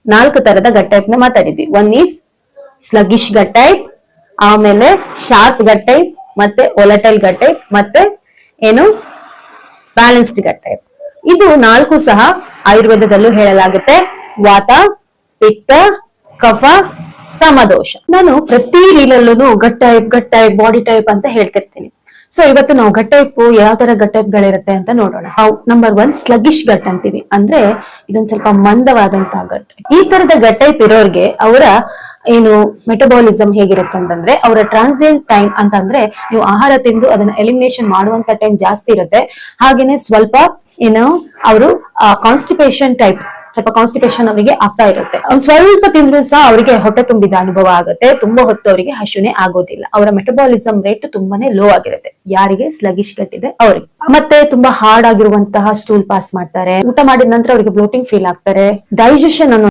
4 ತರದ ಗಟ್ ಟೈಪ್ ನ ಮಾತಾಡಿದ್ವಿ. ಒನ್ ಈಸ್ ಸ್ಲಗಿಶ್ ಗಟ್ ಟೈಪ್, ಆಮೇಲೆ ಶಾರ್ಪ್ ಗಟ್ ಟೈಪ್, ಮತ್ತೆ ಒಲಟೈಲ್ ಗಟ್ ಟೈಪ್, ಮತ್ತೆ ಏನು ಬ್ಯಾಲೆನ್ಸ್ಡ್ ಗಟ್ ಟೈಪ್. ಇದು 4 ಸಹ ಆಯುರ್ವೇದದಲ್ಲೂ ಹೇಳಲಾಗುತ್ತೆ. ವಾತ, ಪಿತ್ತ, ಕಫ, ಸಮದೋಷ. ನಾನು ಪ್ರತಿ ರೀಲಲ್ಲೂ ಗಟ್ ಟೈಪ್ ಬಾಡಿ ಟೈಪ್ ಅಂತ ಹೇಳ್ತಿರ್ತೀನಿ. ಸೊ ಇವತ್ತು ನಾವು ಗಟ್ ಟೈಪ್ ಯಾವ ತರ ಗಟ್ ಟೈಪ್ ಗಳಿರುತ್ತೆ ಅಂತ ನೋಡೋಣ. ನಂಬರ್ 1 ಸ್ಲಗಿಶ್ ಗಟ್ ಅಂತೀವಿ. ಅಂದ್ರೆ ಇದೊಂದ್ ಸ್ವಲ್ಪ ಮಂದವಾದಂತಹ ಗಟ್. ಈ ತರದ ಗಟ್ ಟೈಪ್ ಇರೋರ್ಗೆ ಅವರ ಏನು ಮೆಟಬಾಲಿಸಮ್ ಹೇಗಿರುತ್ತೆ ಅಂತಂದ್ರೆ, ಅವರ ಟ್ರಾನ್ಸಿಯಂಟ್ ಟೈಮ್ ಅಂತಂದ್ರೆ ನೀವು ಆಹಾರ ತಿಂದು ಅದನ್ನ ಎಲಿಮಿನೇಷನ್ ಮಾಡುವಂತ ಟೈಮ್ ಜಾಸ್ತಿ ಇರುತ್ತೆ. ಹಾಗೇನೆ ಸ್ವಲ್ಪ ಏನು ಅವರು ಕಾನ್ಸ್ಟಿಪೇಷನ್ ಟೈಪ್, ಸ್ವಲ್ಪ ಕಾನ್ಸ್ಟಿಪೇಷನ್ ಅವರಿಗೆ ಆಗ್ತಾ ಇರುತ್ತೆ. ಒಂದ್ ಸ್ವಲ್ಪ ತಿಂದ್ರು ಸಹ ಅವರಿಗೆ ಹೊಟ್ಟೆ ತುಂಬಿದ ಅನುಭವ ಆಗುತ್ತೆ. ತುಂಬಾ ಹೊತ್ತು ಅವರಿಗೆ ಹಶುನೆ ಆಗೋದಿಲ್ಲ. ಅವರ ಮೆಟಬಾಲಿಸಮ್ ರೇಟ್ ತುಂಬಾನೇ ಲೋ ಆಗಿರುತ್ತೆ. ಯಾರಿಗೆ ಸ್ಲಗಿಶ್ ಗಟ್ ಇದೆ ಅವರಿಗೆ. ಮತ್ತೆ ತುಂಬಾ ಹಾರ್ಡ್ ಆಗಿರುವಂತಹ ಸ್ಟೂಲ್ ಪಾಸ್ ಮಾಡ್ತಾರೆ. ಊಟ ಮಾಡಿದ ನಂತರ ಅವರಿಗೆ ಬ್ಲೋಟಿಂಗ್ ಫೀಲ್ ಆಗ್ತಾರೆ. ಡೈಜೆಷನ್ ಅನ್ನೋ